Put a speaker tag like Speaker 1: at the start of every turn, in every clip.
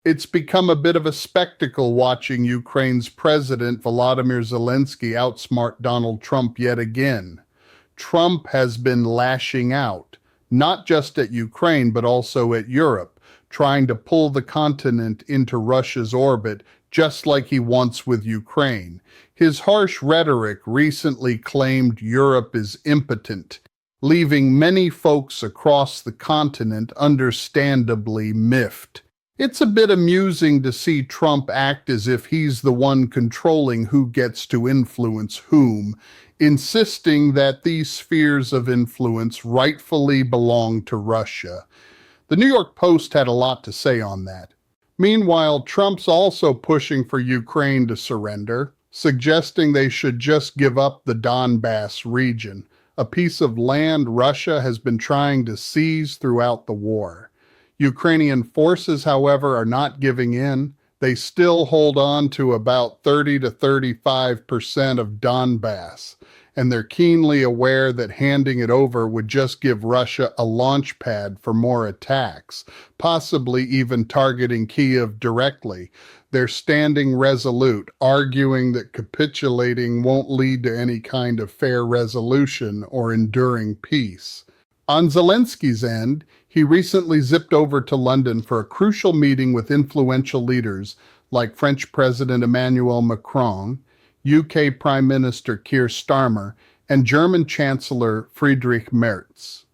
Speaker 1: It's become a bit of a spectacle watching Ukraine's President Volodymyr Zelenskyy outsmart Donald Trump yet again. Trump has been lashing out, not just at Ukraine, but also at Europe, trying to pull the continent into Russia's orbit, just like he wants with Ukraine. His harsh rhetoric recently claimed Europe is impotent, leaving many folks across the continent understandably miffed. It's a bit amusing to see Trump act as if he's the one controlling who gets to influence whom, insisting that these spheres of influence rightfully belong to Russia. The New York Post had a lot to say on that. Meanwhile, Trump's also pushing for Ukraine to surrender, suggesting they should just give up the Donbass region, a piece of land Russia has been trying to seize throughout the war. Ukrainian forces, however, are not giving in. They still hold on to about 30 to 35% of Donbass, and they're keenly aware that handing it over would just give Russia a launch pad for more attacks, possibly even targeting Kyiv directly. They're standing resolute, arguing that capitulating won't lead to any kind of fair resolution or enduring peace. On Zelensky's end, he recently zipped over to London for a crucial meeting with influential leaders like French President Emmanuel Macron, UK Prime Minister Keir Starmer, and German Chancellor Friedrich Merz.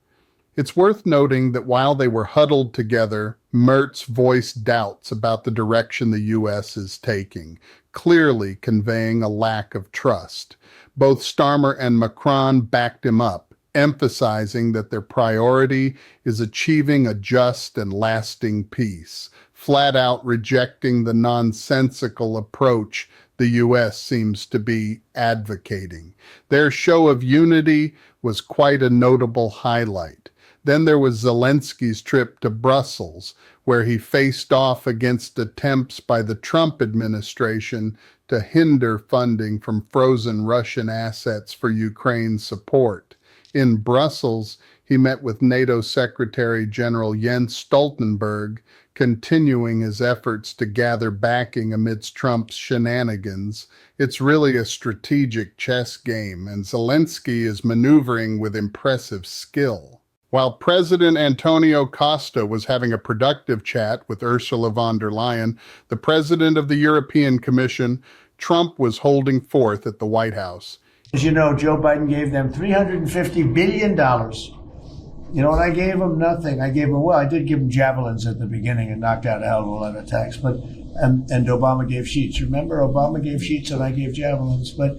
Speaker 1: It's worth noting that while they were huddled together, Merz voiced doubts about the direction the US is taking, clearly conveying a lack of trust. Both Starmer and Macron backed him up, emphasizing that their priority is achieving a just and lasting peace, flat out rejecting the nonsensical approach the U.S. seems to be advocating. Their show of unity was quite a notable highlight. Then there was Zelensky's trip to Brussels, where he faced off against attempts by the Trump administration to hinder funding from frozen Russian assets for Ukraine's support. In Brussels, he met with NATO Secretary General Jens Stoltenberg, continuing his efforts to gather backing amidst Trump's shenanigans. It's really a strategic chess game, and Zelenskyy is maneuvering with impressive skill. While President Antonio Costa was having a productive chat with Ursula von der Leyen, the president of the European Commission, Trump was holding forth at the White House.
Speaker 2: As you know, Joe Biden gave them $350 billion. You know what I gave them? Nothing. I did give them javelins at the beginning and knocked out a hell of a lot of attacks. And Obama gave sheets. Remember, Obama gave sheets and I gave javelins. But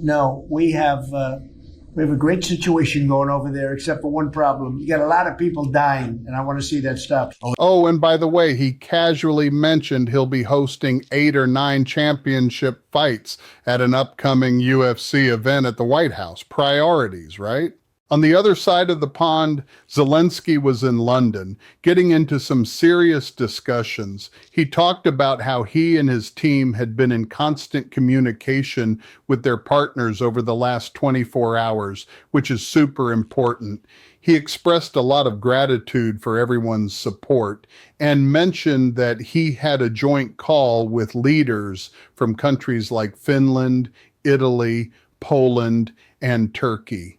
Speaker 2: no, we have a great situation going over there, except for one problem. You got a lot of people dying, and I want to see that stop.
Speaker 1: Oh, and by the way, he casually mentioned he'll be hosting 8 or 9 championship fights at an upcoming UFC event at the White House. Priorities, right? On the other side of the pond, Zelenskyy was in London, getting into some serious discussions. He talked about how he and his team had been in constant communication with their partners over the last 24 hours, which is super important. He expressed a lot of gratitude for everyone's support and mentioned that he had a joint call with leaders from countries like Finland, Italy, Poland, and Turkey.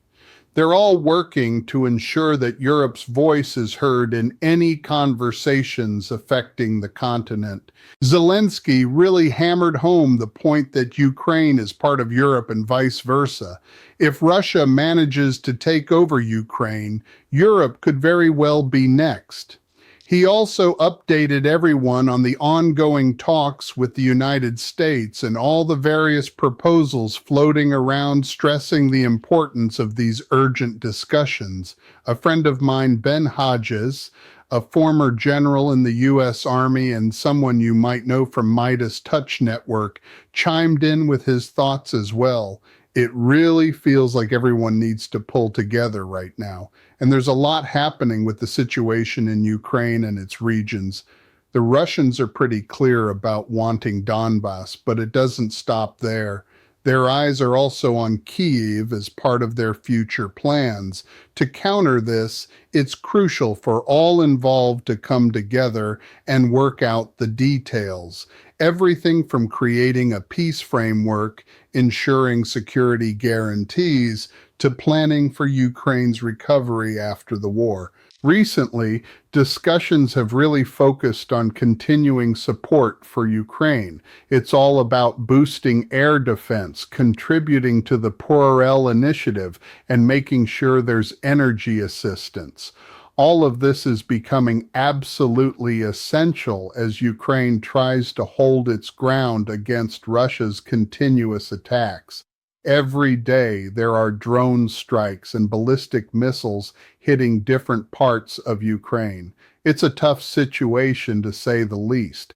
Speaker 1: They're all working to ensure that Europe's voice is heard in any conversations affecting the continent. Zelenskyy really hammered home the point that Ukraine is part of Europe and vice versa. If Russia manages to take over Ukraine, Europe could very well be next. He also updated everyone on the ongoing talks with the United States and all the various proposals floating around, stressing the importance of these urgent discussions. A friend of mine, Ben Hodges, a former general in the U.S. Army and someone you might know from Midas Touch Network, chimed in with his thoughts as well. It really feels like everyone needs to pull together right now. And there's a lot happening with the situation in Ukraine and its regions. The Russians are pretty clear about wanting Donbass, but it doesn't stop there. Their eyes are also on Kyiv as part of their future plans. To counter this, it's crucial for all involved to come together and work out the details. Everything from creating a peace framework, ensuring security guarantees, to planning for Ukraine's recovery after the war. Recently, discussions have really focused on continuing support for Ukraine. It's all about boosting air defense, contributing to the Porel initiative, and making sure there's energy assistance. All of this is becoming absolutely essential as Ukraine tries to hold its ground against Russia's continuous attacks. Every day there are drone strikes and ballistic missiles hitting different parts of Ukraine. It's a tough situation to say the least.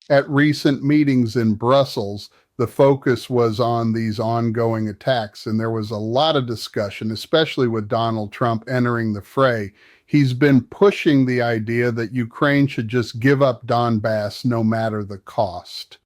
Speaker 1: At recent meetings in Brussels, the focus was on these ongoing attacks, and there was a lot of discussion, especially with Donald Trump entering the fray. He's been pushing the idea that Ukraine should just give up Donbass no matter the cost.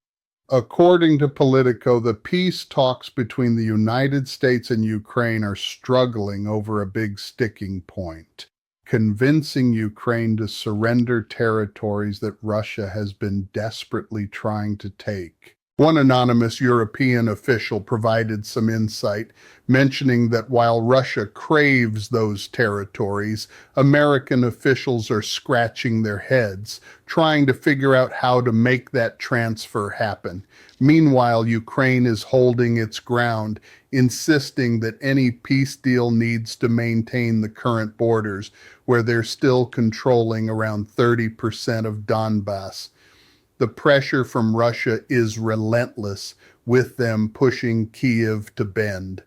Speaker 1: According to Politico, the peace talks between the United States and Ukraine are struggling over a big sticking point, convincing Ukraine to surrender territories that Russia has been desperately trying to take. One anonymous European official provided some insight, mentioning that while Russia craves those territories, American officials are scratching their heads, trying to figure out how to make that transfer happen. Meanwhile, Ukraine is holding its ground, insisting that any peace deal needs to maintain the current borders, where they're still controlling around 30% of Donbass. The pressure from Russia is relentless, with them pushing Kyiv to bend.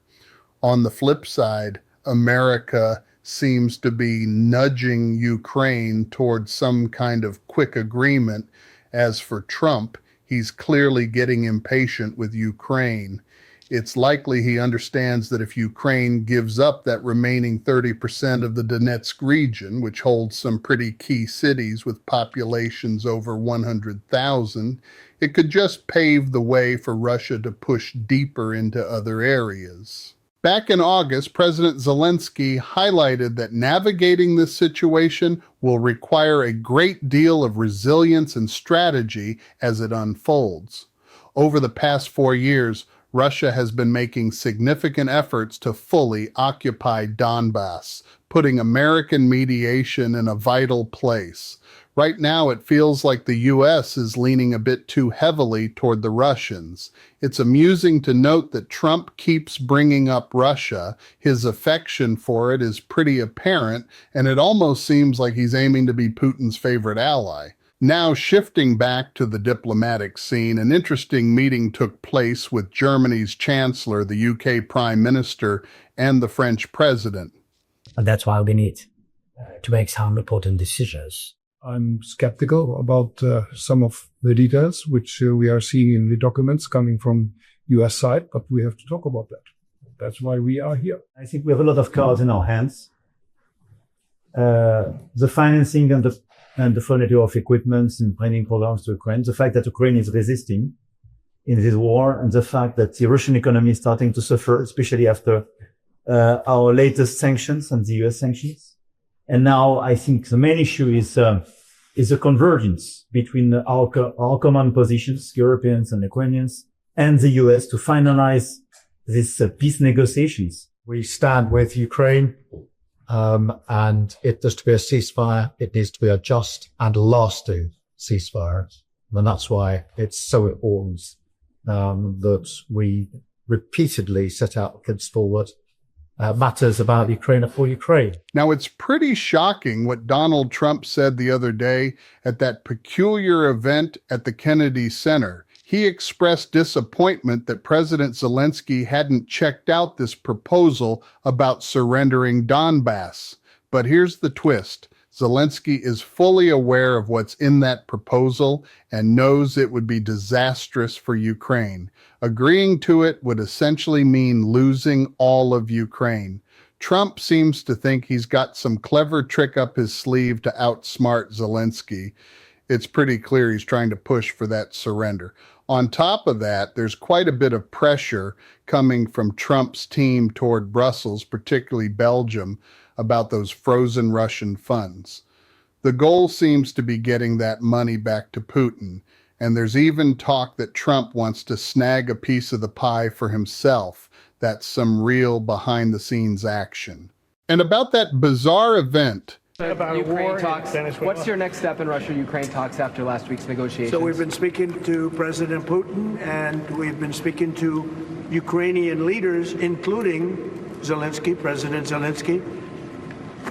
Speaker 1: On the flip side, America seems to be nudging Ukraine towards some kind of quick agreement. As for Trump, he's clearly getting impatient with Ukraine. It's likely he understands that if Ukraine gives up that remaining 30% of the Donetsk region, which holds some pretty key cities with populations over 100,000, it could just pave the way for Russia to push deeper into other areas. Back in August, President Zelenskyy highlighted that navigating this situation will require a great deal of resilience and strategy as it unfolds. Over the past 4 years, Russia has been making significant efforts to fully occupy Donbass, putting American mediation in a vital place. Right now, it feels like the U.S. is leaning a bit too heavily toward the Russians. It's amusing to note that Trump keeps bringing up Russia. His affection for it is pretty apparent, and it almost seems like he's aiming to be Putin's favorite ally. Now shifting back to the diplomatic scene, an interesting meeting took place with Germany's Chancellor, the UK Prime Minister, and the French President.
Speaker 3: And that's why we need to make some important decisions.
Speaker 4: I'm skeptical about some of the details which we are seeing in the documents coming from US side, but we have to talk about that. That's why we are here.
Speaker 5: I think we have a lot of cards in our hands. The financing and the furniture of equipment and training programs to Ukraine, the fact that Ukraine is resisting in this war, and the fact that the Russian economy is starting to suffer, especially after our latest sanctions and the US sanctions. And now I think the main issue is a convergence between our common positions, Europeans and Ukrainians, and the US to finalize these peace negotiations.
Speaker 6: We stand with Ukraine. And if there's to be a ceasefire, it needs to be a just and lasting ceasefire. And that's why it's so important that we repeatedly set out against forward matters about Ukraine for Ukraine.
Speaker 1: Now, it's pretty shocking what Donald Trump said the other day at that peculiar event at the Kennedy Center. He expressed disappointment that President Zelenskyy hadn't checked out this proposal about surrendering Donbass. But here's the twist. Zelenskyy is fully aware of what's in that proposal and knows it would be disastrous for Ukraine. Agreeing to it would essentially mean losing all of Ukraine. Trump seems to think he's got some clever trick up his sleeve to outsmart Zelenskyy. it's pretty clear he's trying to push for that surrender. On top of that, there's quite a bit of pressure coming from Trump's team toward Brussels, particularly Belgium, about those frozen Russian funds. The goal seems to be getting that money back to Putin, and there's even talk that Trump wants to snag a piece of the pie for himself. That's some real behind-the-scenes action. And about that bizarre event,
Speaker 7: about Ukraine talks. What's your next step in Russia-Ukraine talks after last week's negotiations?
Speaker 2: So we've been speaking to President Putin, and we've been speaking to Ukrainian leaders, including Zelensky, President Zelensky.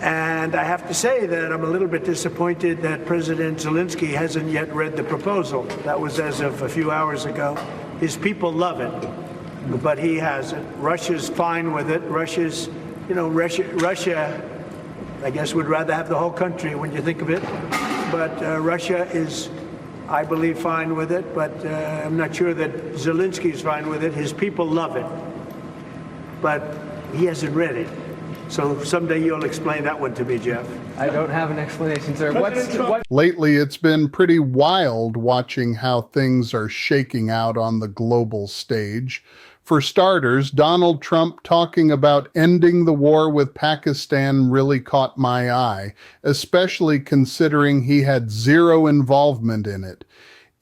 Speaker 2: And I have to say that I'm a little bit disappointed that President Zelensky hasn't yet read the proposal. That was as of a few hours ago. His people love it, but he hasn't. Russia's fine with it. Russia, I guess, would rather have the whole country when you think of it. But Russia is, I believe, fine with it. But I'm not sure that Zelensky's fine with it. His people love it. But he hasn't read it. So someday you'll explain that one to me, Jeff.
Speaker 7: I don't have an explanation, sir.
Speaker 1: Lately, it's been pretty wild watching how things are shaking out on the global stage. For starters, Donald Trump talking about ending the war with Pakistan really caught my eye, especially considering he had zero involvement in it.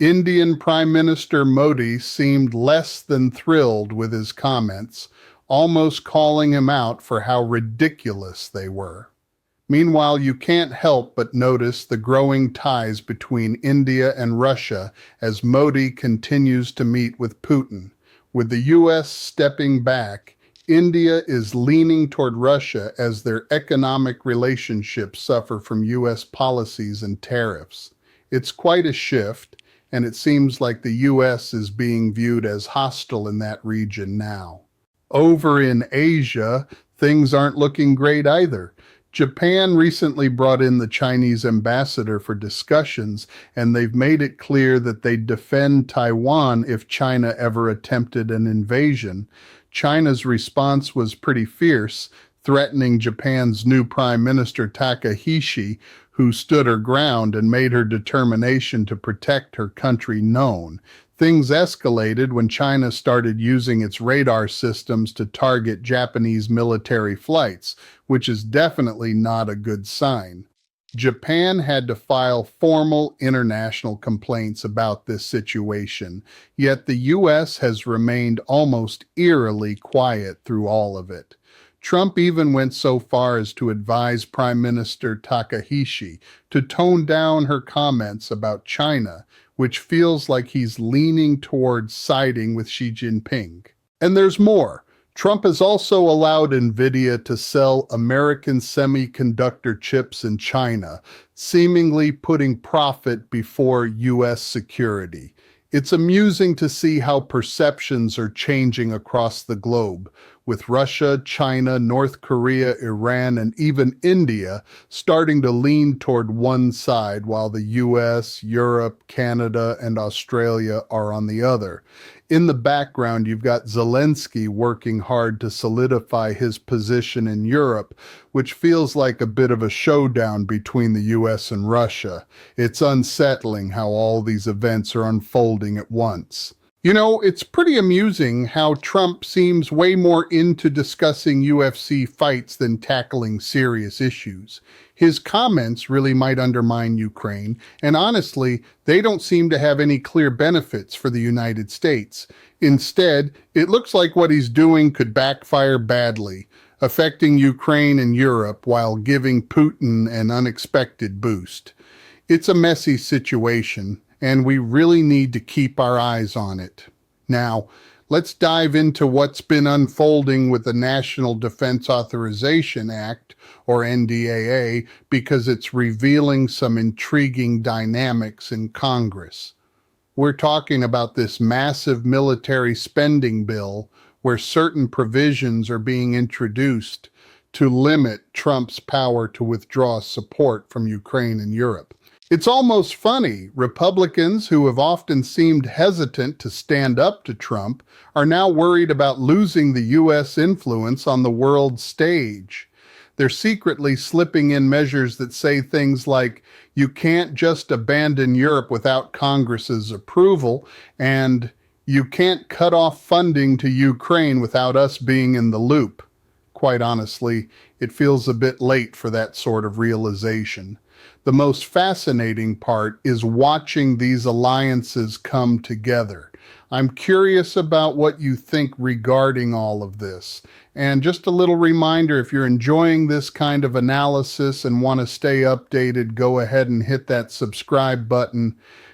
Speaker 1: Indian Prime Minister Modi seemed less than thrilled with his comments, almost calling him out for how ridiculous they were. Meanwhile, you can't help but notice the growing ties between India and Russia as Modi continues to meet with Putin. With the U.S. stepping back, India is leaning toward Russia as their economic relationships suffer from U.S. policies and tariffs. It's quite a shift, and it seems like the U.S. is being viewed as hostile in that region now. Over in Asia, things aren't looking great either. Japan recently brought in the Chinese ambassador for discussions, and they've made it clear that they'd defend Taiwan if China ever attempted an invasion. China's response was pretty fierce, threatening Japan's new Prime Minister Takaishi, who stood her ground and made her determination to protect her country known. Things escalated when China started using its radar systems to target Japanese military flights, which is definitely not a good sign. Japan had to file formal international complaints about this situation, yet the U.S. has remained almost eerily quiet through all of it. Trump even went so far as to advise Prime Minister Takaishi to tone down her comments about China, which feels like he's leaning towards siding with Xi Jinping. And there's more. Trump has also allowed NVIDIA to sell American semiconductor chips in China, seemingly putting profit before U.S. security. It's amusing to see how perceptions are changing across the globe, with Russia, China, North Korea, Iran, and even India starting to lean toward one side while the US, Europe, Canada, and Australia are on the other. In the background, you've got Zelenskyy working hard to solidify his position in Europe, which feels like a bit of a showdown between the US and Russia. It's unsettling how all these events are unfolding at once. You know, it's pretty amusing how Trump seems way more into discussing UFC fights than tackling serious issues. His comments really might undermine Ukraine, and honestly, they don't seem to have any clear benefits for the United States. Instead, it looks like what he's doing could backfire badly, affecting Ukraine and Europe while giving Putin an unexpected boost. It's a messy situation, and we really need to keep our eyes on it. Now, let's dive into what's been unfolding with the National Defense Authorization Act, or NDAA, because it's revealing some intriguing dynamics in Congress. We're talking about this massive military spending bill where certain provisions are being introduced to limit Trump's power to withdraw support from Ukraine and Europe. It's almost funny. Republicans, who have often seemed hesitant to stand up to Trump, are now worried about losing the U.S. influence on the world stage. They're secretly slipping in measures that say things like, you can't just abandon Europe without Congress's approval, and you can't cut off funding to Ukraine without us being in the loop. Quite honestly, it feels a bit late for that sort of realization. The most fascinating part is watching these alliances come together. I'm curious about what you think regarding all of this. And just a little reminder, if you're enjoying this kind of analysis and want to stay updated, go ahead and hit that subscribe button.